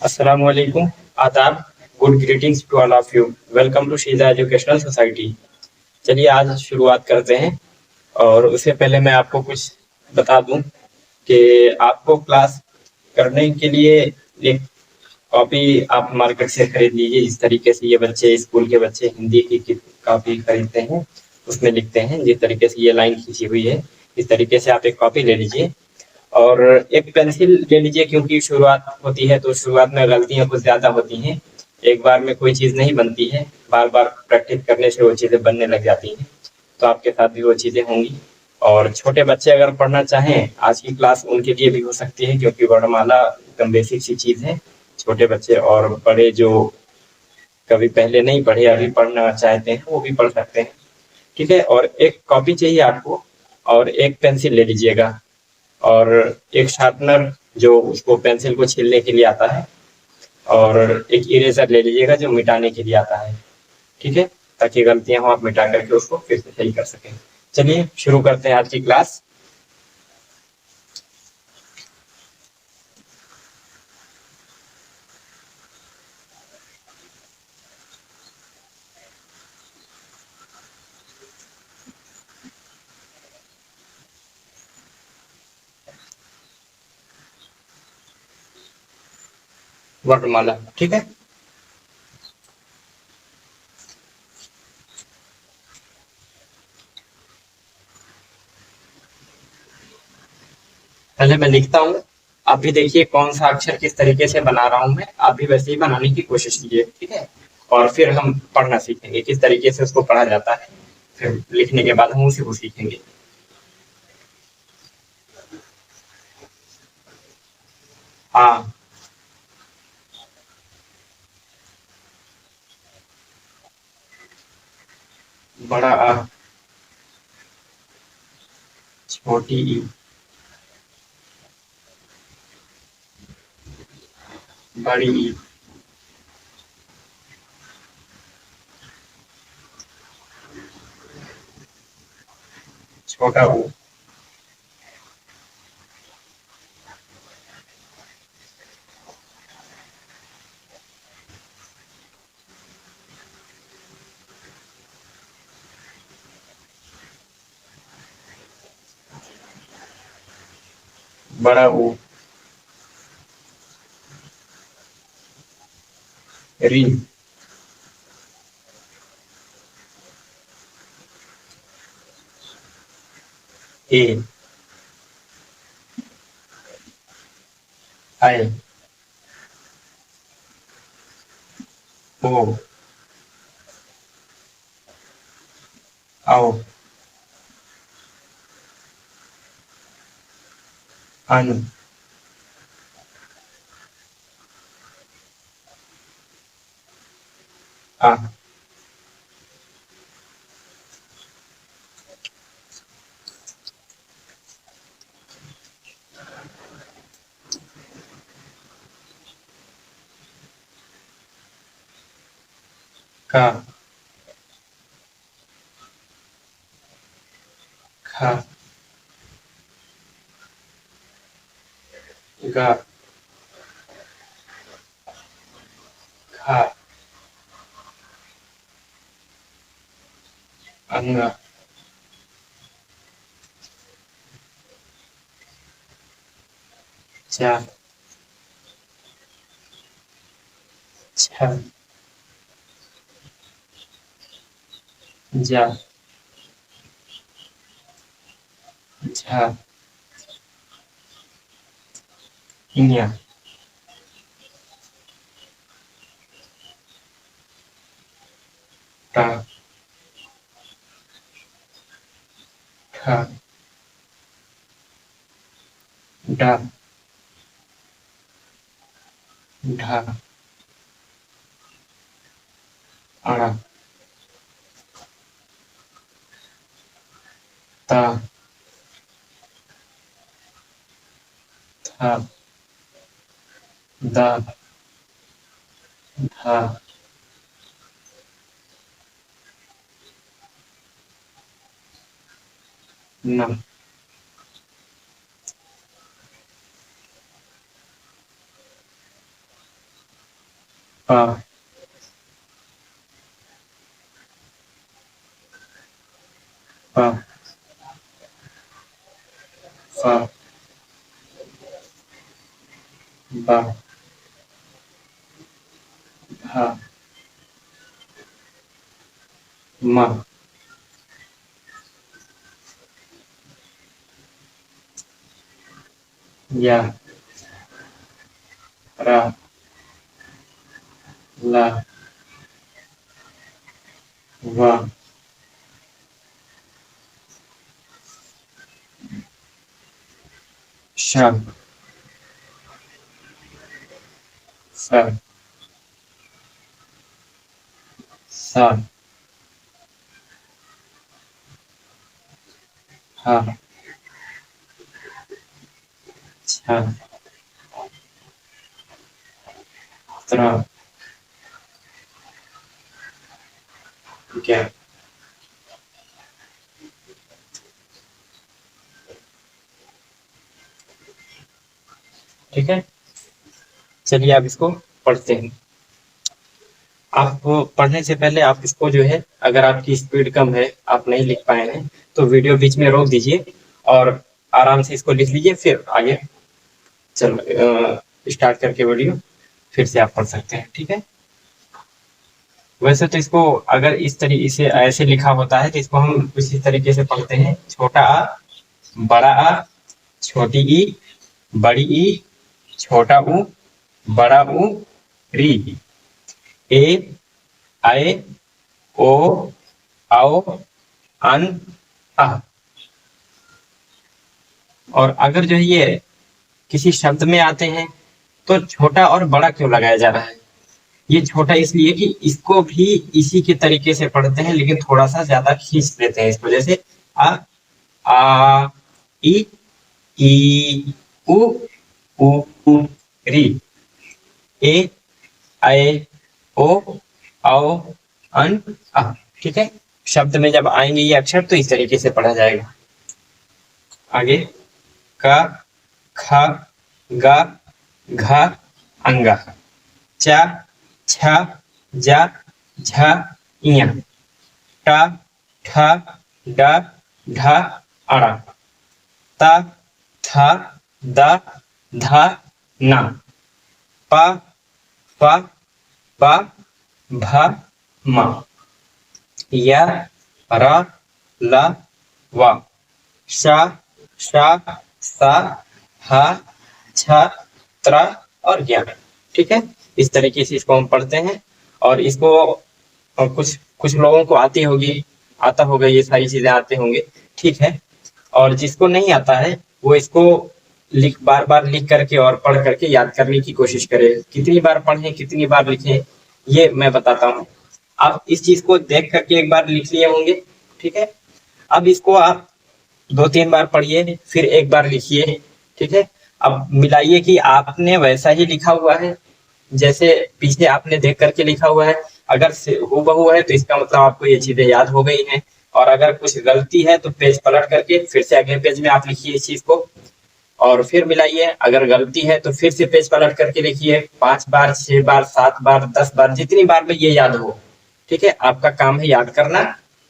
अस्सलाम वालेकुम, आदाब, good greetings to all of you. Welcome to Sheeja educational society. चलिए आज शुरुआत करते हैं और उससे पहले मैं आपको कुछ बता दूं कि आपको क्लास करने के लिए एक कॉपी आप मार्केट से खरीद लीजिए। जिस तरीके से ये बच्चे स्कूल के बच्चे हिंदी की कॉपी खरीदते हैं उसमें लिखते हैं, जिस तरीके से ये लाइन खींची हुई है इस तरीके से आप एक कॉपी ले लीजिए और एक पेंसिल ले लीजिए, क्योंकि शुरुआत होती है तो शुरुआत में गलतियां कुछ ज्यादा होती हैं। एक बार में कोई चीज नहीं बनती है, बार बार प्रैक्टिस करने से वो चीजें बनने लग जाती हैं। तो आपके साथ भी वो चीजें होंगी। और छोटे बच्चे अगर पढ़ना चाहें, आज की क्लास उनके लिए भी हो सकती है, क्योंकि वर्णमाला एकदम बेसिक सी चीज है। छोटे बच्चे और बड़े जो कभी पहले नहीं पढ़े अभी पढ़ना चाहते हैं वो भी पढ़ सकते हैं। ठीक है, और एक कॉपी चाहिए आपको और एक पेंसिल ले लीजिएगा और एक शार्पनर जो उसको पेंसिल को छीलने के लिए आता है, और एक इरेजर ले लीजिएगा जो मिटाने के लिए आता है। ठीक है, ताकि गलतियां हो आप मिटा करके उसको फिर से सही कर सकें। चलिए शुरू करते हैं आज की क्लास। वर्णमाला, ठीक है। पहले मैं लिखता हूँ, आप भी देखिए कौन सा अक्षर किस तरीके से बना रहा हूं मैं, आप भी वैसे ही बनाने की कोशिश कीजिए। ठीक है, और फिर हम पढ़ना सीखेंगे किस तरीके से उसको पढ़ा जाता है। फिर लिखने के बाद हम उसी को सीखेंगे। हाँ, बड़ा आ, छोटी ई, बड़ी ई, छोटा ऊ, बड़ा ऊ, री, ए, आई, ओ, आओ, अन, आ, का, खा, गा, खा, अंगा, चा, छा, जा, झा, इया, टा, ठा, डा, ढा, अड़ा, ता, था, दा, धा, न, हाँ हाँ हाँ बा हाँ मा या रा ला वा शा सा सा हा छा त्रा क्या। ठीक है, चलिए आप इसको पढ़ते हैं। आप पढ़ने से पहले आप इसको जो है, अगर आपकी स्पीड कम है, आप नहीं लिख पाए हैं, तो वीडियो बीच में रोक दीजिए और आराम से इसको लिख लीजिए, फिर आगे चल स्टार्ट करके वीडियो फिर से आप पढ़ सकते हैं। ठीक है, वैसे तो इसको अगर इस तरीके से ऐसे लिखा होता है तो इसको हम इसी तरीके से पढ़ते हैं। छोटा आ, बड़ा आ, छोटी ई, बड़ी ई, छोटा ऊ, बड़ा ऊ, री, ए, आए, ओ, आओ, अन, आ। और अगर जो है ये किसी शब्द में आते हैं तो छोटा और बड़ा क्यों लगाया जा रहा है? ये छोटा इसलिए कि इसको भी इसी के तरीके से पढ़ते हैं, लेकिन थोड़ा सा ज्यादा खींच देते हैं इसको। जैसे आ, ई, ई, उ, री, ए, आए, ओ, आओ, अन, आ। ठीक है, शब्द में जब आएंगे ये अक्षर तो इस तरीके से पढ़ा जाएगा। आगे का, खा, गा, घा, अंगा, चा, छा, जा, झा, इया, टा, ठा, डा, ढा, अड़ा, ता, था, दा, धा, ना, पा, पा, पा, भा, मा, या, रा, ला, वा, शा, शा, सा, हा, छा, त्रा और ज्ञा। ठीक है, इस तरीके से इसको हम पढ़ते हैं। और इसको कुछ कुछ लोगों को आती होगी, आता होगा, ये सारी चीजें आते होंगे। ठीक है, और जिसको नहीं आता है वो इसको बार बार लिख करके और पढ़ करके याद करने की कोशिश करे। कितनी बार पढ़ें, कितनी बार लिखें, ये मैं बताता हूँ। आप इस चीज को देख करके एक बार लिख लिए होंगे। ठीक है, अब इसको आप 2-3 बार पढ़िए, फिर एक बार लिखिए। ठीक है, अब मिलाइए कि आपने वैसा ही लिखा हुआ है जैसे पीछे आपने देख करके लिखा हुआ है। अगर हूबहू है तो इसका मतलब आपको ये चीजें याद हो गई हैं। और अगर कुछ गलती है तो पेज पलट करके फिर से अगले पेज में आप लिखिए इस चीज को और फिर मिलाइए। अगर गलती है तो फिर से पेज पलट करके लिखिए 5 बार, 6 बार, 7 बार, 10 बार, जितनी बार में ये याद हो। ठीक है, आपका काम है याद करना।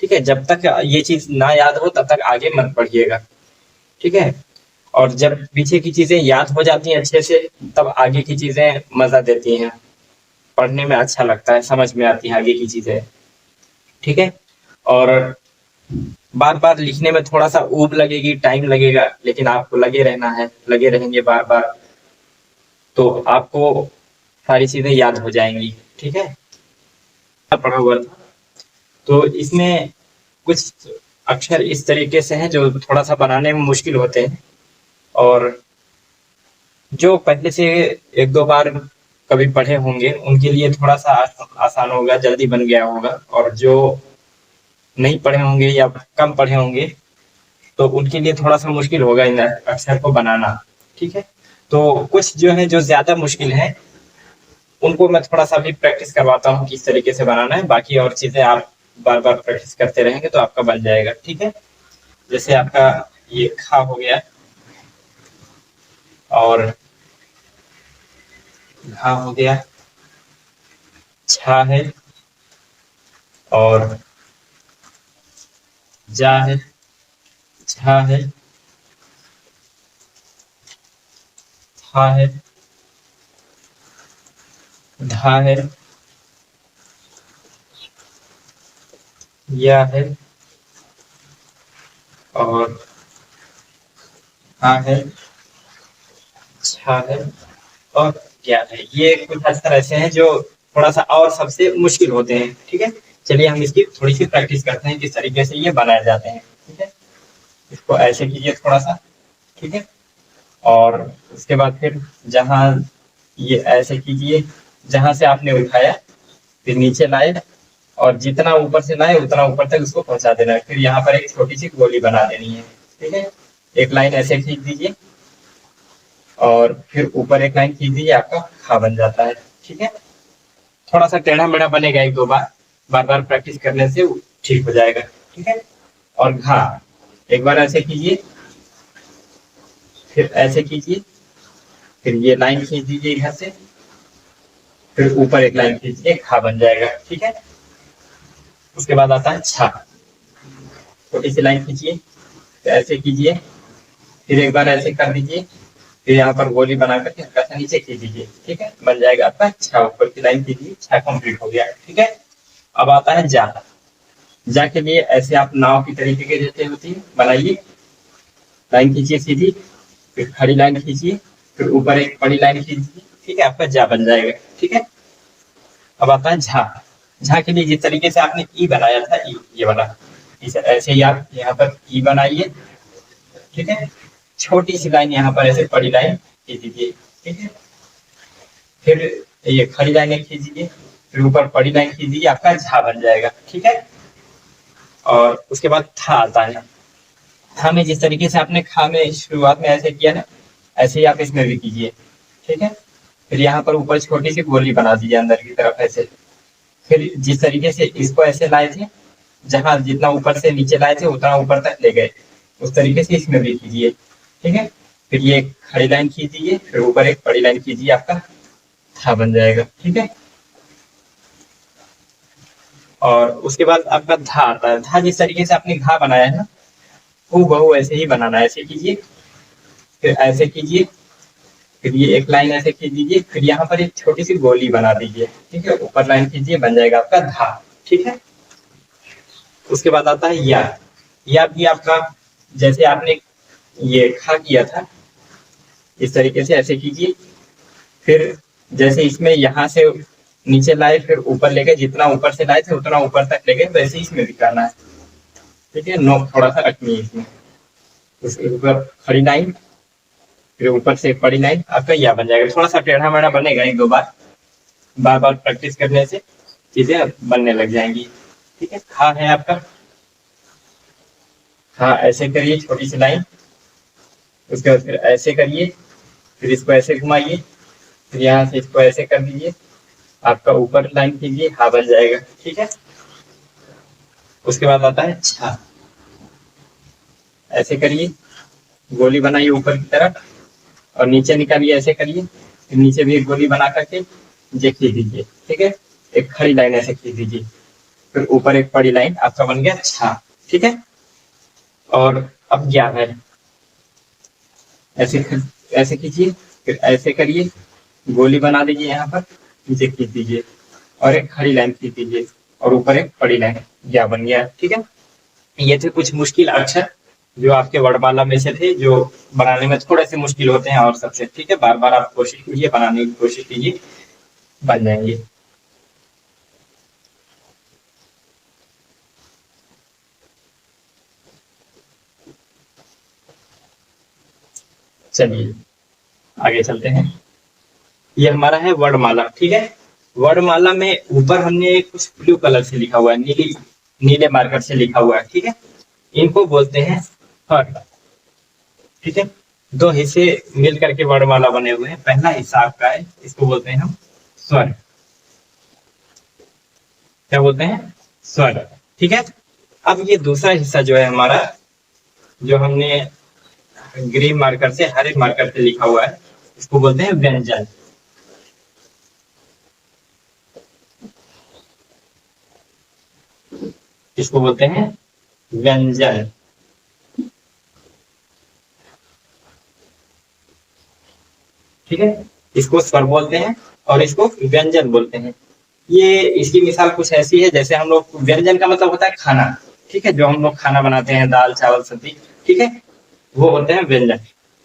ठीक है, जब तक ये चीज ना याद हो तब तक आगे मत बढ़िएगा। ठीक है, और जब पीछे की चीजें याद हो जाती हैं अच्छे से तब आगे की चीजें मजा देती हैं, पढ़ने में अच्छा लगता है, समझ में आती है आगे की चीजें। ठीक है, और बार बार लिखने में थोड़ा सा ऊब लगेगी, टाइम लगेगा, लेकिन आपको लगे रहना है, लगे रहेंगे बार बार तो आपको सारी चीजें याद हो जाएंगी। ठीक है, पढ़ा हुआ था तो इसमें कुछ अक्षर इस तरीके से हैं जो थोड़ा सा बनाने में मुश्किल होते हैं। और जो पहले से 1-2 बार कभी पढ़े होंगे उनके लिए थोड़ा सा आसान होगा, जल्दी बन गया होगा। और जो नहीं पढ़े होंगे या कम पढ़े होंगे तो उनके लिए थोड़ा सा मुश्किल होगा इन अक्षर को बनाना। ठीक है, तो कुछ जो है जो ज्यादा मुश्किल है उनको मैं थोड़ा सा भी प्रैक्टिस करवाता हूँ किस तरीके से बनाना है। बाकी और चीजें आप बार बार प्रैक्टिस करते रहेंगे तो आपका बन जाएगा। ठीक है, जैसे आपका ये खा हो गया और घा हो गया, झा है और जा है, झा है, था है, धा है, या है और हा है, छा है और क्या है। ये कुछ अक्षर ऐसे हैं जो थोड़ा सा और सबसे मुश्किल होते हैं। ठीक है, चलिए हम इसकी थोड़ी सी प्रैक्टिस करते हैं किस तरीके से ये बनाए जाते हैं। ठीक है, इसको ऐसे कीजिए थोड़ा सा। ठीक है, और उसके बाद फिर जहाँ ये ऐसे कीजिए, जहां से आपने उठाया फिर नीचे लाए और जितना ऊपर से लाए उतना ऊपर तक उसको पहुंचा देना है। फिर यहाँ पर एक छोटी सी गोली बना देनी है। ठीक है, एक लाइन ऐसे खींच दीजिए और फिर ऊपर एक लाइन खींच दीजिए, आपका खा बन जाता है। ठीक है, थोड़ा सा टेढ़ा मेढ़ा बनेगा, एक दो बार बार बार प्रैक्टिस करने से वो ठीक हो जाएगा। ठीक है, और घा एक बार ऐसे कीजिए, फिर ऐसे कीजिए, फिर ये लाइन खींच दीजिए इधर से, फिर ऊपर एक लाइन खींचिए, खा बन जाएगा। ठीक है, उसके बाद आता है छा, छोटी सी लाइन खींचिए, फिर ऐसे कीजिए, फिर एक बार ऐसे कर दीजिए, फिर यहाँ पर गोली बना करके हल्का सा नीचे खींच दीजिए। ठीक है, बन जाएगा आपका छा। ऊपर की लाइन कीजिए, छा कंप्लीट हो गया। ठीक है, अब आता है जा। जा के लिए ऐसे आप नाव की तरीके के जैसे होती है बनाइए, लाइन खींचिए सीधी, फिर खड़ी लाइन खींचिए, फिर ऊपर एक बड़ी लाइन खींचिए। ठीक है, आपका जा बन जाएगा। ठीक है, अब आता है झा। झा के लिए जिस तरीके से आपने ई बनाया था, ई ये वाला, इस ऐसे ही आप यहाँ पर ई बनाइए। ठीक है, छोटी सी लाइन यहाँ पर ऐसे बड़ी लाइन खींच दीजिए। ठीक है, फिर ये खड़ी लाइन खींच दीजिए, फिर ऊपर बड़ी लाइन खींच दीजिए, आपका झा बन जाएगा। ठीक है, और उसके बाद था आता है। था में जिस तरीके से आपने खा में शुरुआत में ऐसे किया ना, ऐसे ही आप इसमें भी कीजिए। ठीक है, फिर यहाँ पर ऊपर छोटी सी गोली बना दीजिए अंदर की तरफ ऐसे। फिर जिस तरीके से इसको ऐसे लाए थे, जहां जितना ऊपर से नीचे लाए थे उतना ऊपर तक ले गए, उस तरीके से इसमें भी कीजिए। ठीक है, फिर ये खड़ी लाइन खींचिए, फिर ऊपर एक बड़ी लाइन कीजिए, आपका था बन जाएगा। ठीक है, और उसके बाद आपका धा आता है। धा जिस तरीके से आपने घा बनाया है ना, वो बहु ऐसे ही बनाना है। ऐसे कीजिए, फिर ऐसे कीजिए, फिर ये एक लाइन ऐसे खींच दीजिए, फिर यहाँ पर एक छोटी सी गोली बना दीजिए। ठीक है, ऊपर लाइन खींचिए, बन जाएगा आपका धा। ठीक है, उसके बाद आता है या। या भी आपका जैसे आपने ये खा किया था, इस तरीके से ऐसे कीजिए, फिर जैसे इसमें यहाँ से नीचे लाए फिर ऊपर ले गए, जितना ऊपर से लाए थे उतना ऊपर तक ले गए, वैसे ही इसमें भी करना है। ठीक है, नोक थोड़ा सा रखनी है इसमें, उसके ऊपर खड़ी लाइन, फिर ऊपर से एक बड़ी लाइन, आपका या बन जाएगा। थोड़ा सा टेढ़ा मेढ़ा बनेगा, एक दो बार बार बार प्रैक्टिस करने से चीजें बनने लग जाएंगी। ठीक है, खा है आपका। हाँ, ऐसे करिए छोटी सी लाइन, उसके बाद फिर ऐसे करिए, फिर इसको ऐसे घुमाइए, फिर यहाँ से इसको ऐसे कर दीजिए, आपका ऊपर लाइन कीजिए, हाँ बन जाएगा। ठीक है, उसके बाद आता है छा। ऐसे करिए, गोली बनाइए ऊपर की तरफ और नीचे निकालिए, ऐसे करिए, फिर नीचे भी एक गोली बना करके ये खींच दीजिए। ठीक है, एक खड़ी लाइन ऐसे खींच दीजिए, फिर ऊपर एक बड़ी लाइन, आपका बन गया छा। ठीक है, और अब क्या है, ऐसे ऐसे कीजिए, फिर ऐसे करिए, गोली बना दीजिए, यहाँ पर नीचे खींच दीजिए और एक खड़ी लाइन खींच दीजिए और ऊपर एक बड़ी लाइन, या बन गया। ठीक है, ये थे कुछ मुश्किल अक्षर जो आपके वर्णमाला में से थे, जो बनाने में थोड़े से मुश्किल होते हैं और सबसे। ठीक है, बार बार आप कोशिश कीजिए, बनाने की कोशिश कीजिए, बन जाएंगे। चलिए आगे चलते हैं। ये हमारा है वर्णमाला। ठीक है, वर्णमाला में ऊपर हमने कुछ ब्लू कलर से लिखा हुआ है, नीले मार्कर से लिखा हुआ है। ठीक है, इनको बोलते हैं स्वर। ठीक है, दो हिस्से मिल करके वर्णमाला बने हुए हैं। पहला हिस्सा आपका है, इसको बोलते हैं हम स्वर। क्या बोलते हैं, स्वर। ठीक है, अब ये दूसरा हिस्सा जो है हमारा, जो हमने ग्रीन मार्कर से हरे मार्कर से लिखा हुआ है, इसको बोलते हैं व्यंजन। इसको बोलते हैं व्यंजन। ठीक है, इसको स्वर बोलते हैं और इसको व्यंजन बोलते हैं। ये इसकी मिसाल कुछ ऐसी है, जैसे हम लोग व्यंजन का मतलब होता है खाना, ठीक है, जो हम लोग खाना बनाते हैं, दाल चावल सब्जी, ठीक है, वो होते हैं व्यंजन।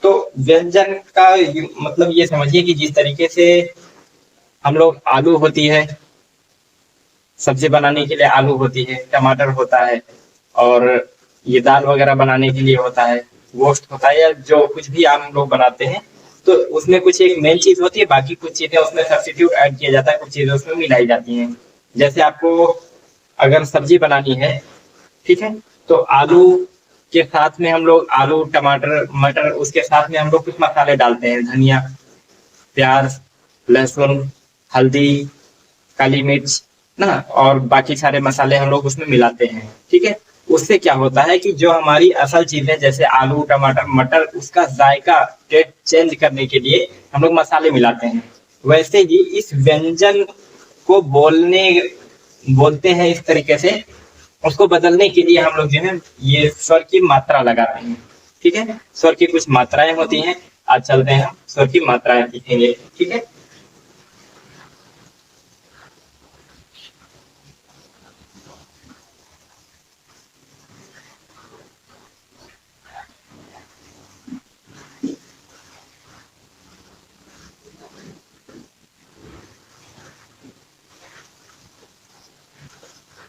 तो व्यंजन का मतलब ये समझिए कि जिस तरीके से हम लोग आलू होती है, सब्जी बनाने के लिए आलू होती है, टमाटर होता है, और ये दाल वगैरह बनाने के लिए होता है, गोश्त होता है, या जो कुछ भी हम लोग बनाते हैं, तो उसमें कुछ एक मेन चीज होती है, बाकी कुछ चीजें उसमें सब्स्टिट्यूट ऐड किया जाता है, कुछ चीजें उसमें मिलाई जाती हैं। जैसे आपको अगर सब्जी बनानी है, ठीक है, तो आलू के साथ में हम लोग आलू टमाटर मटर, उसके साथ में हम लोग कुछ मसाले डालते हैं, धनिया, प्याज, लहसुन, हल्दी, काली मिर्च ना, और बाकी सारे मसाले हम लोग उसमें मिलाते हैं, ठीक है। उससे क्या होता है कि जो हमारी असल चीजें जैसे आलू टमाटर मटर, उसका जायका टेस्ट चेंज करने के लिए हम लोग मसाले मिलाते हैं। वैसे ही इस व्यंजन को बोलते हैं इस तरीके से, उसको बदलने के लिए हम लोग जो है ये स्वर की मात्रा लगाते हैं, ठीक है। स्वर की कुछ मात्राएं होती हैं, आज चलते हैं हम स्वर की मात्राएं सीखेंगे, ठीक है।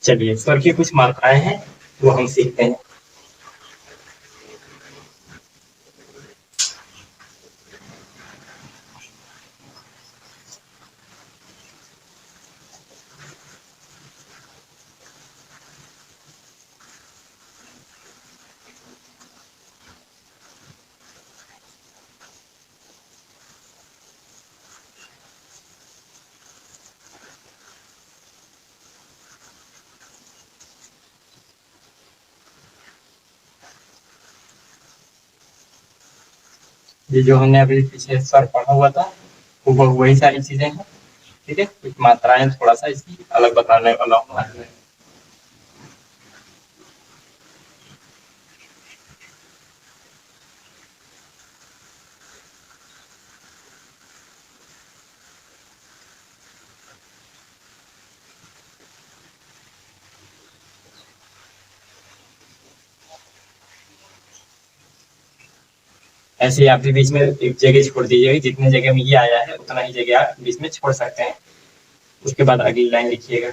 चलिए, स्वर की कुछ मात्राएं हैं वो हम सीखते हैं। ये जो हमने अभी पीछे स्वर पढ़ा हुआ था, वो वही सारी चीजें हैं, ठीक है। कुछ मात्राएं थोड़ा सा इसकी अलग बताने वाला हूँ आज मैं। ऐसे ही आप भी बीच में एक जगह छोड़ दीजिएगा, जितने जगह में ये आया है उतना ही जगह आप बीच में छोड़ सकते हैं, उसके बाद अगली लाइन लिखिएगा।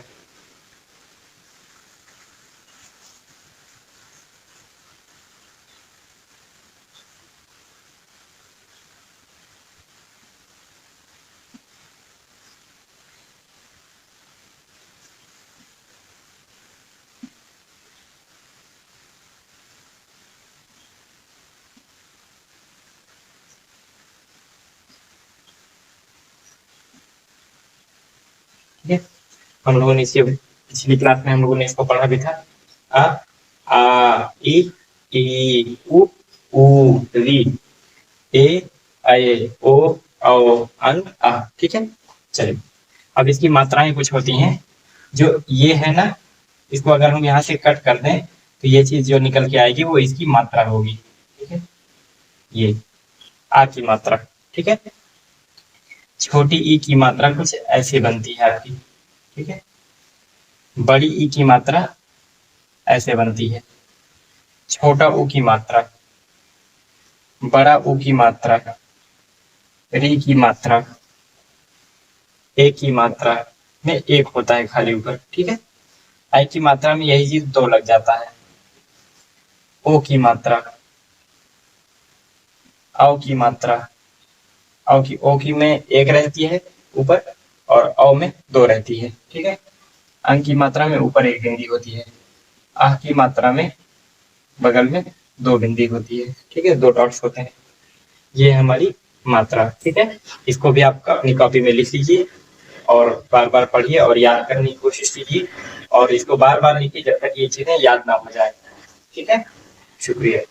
ठीक है, हम लोगों ने इसे पिछली क्लास में हम लोगों ने इसको पढ़ा भी था। आ आ ई उ री, ए ऐ ओ औ अं आ, ठीक है। चलिए, अब इसकी मात्राएं कुछ होती हैं, जो ये है ना, इसको अगर हम यहाँ से कट कर दें तो ये चीज जो निकल के आएगी वो इसकी मात्रा होगी, ठीक है। ये आ की मात्रा, ठीक है। छोटी ई की मात्रा कुछ ऐसे बनती है आपकी, ठीक है। बड़ी ई की मात्रा ऐसे बनती है। छोटा ऊ की मात्रा, बड़ा ऊ की मात्रा, री की मात्रा, ए की मात्रा में एक होता है खाली ऊपर, ठीक है। आई की मात्रा में यही चीज दो लग जाता है। ओ की मात्रा, औ की मात्रा, ओ की में एक रहती है ऊपर, और औ में दो रहती है, ठीक है। अंग की मात्रा में ऊपर एक बिंदी होती है। आह की मात्रा में बगल में दो बिंदी होती है, ठीक है, दो डॉट्स होते हैं। ये है हमारी मात्रा, ठीक है। इसको भी आप अपनी कॉपी में लिख लीजिए और बार बार पढ़िए और याद करने की कोशिश कीजिए, और इसको बार बार लिखिए जब तक ये चीजें याद ना हो जाए, ठीक है। शुक्रिया।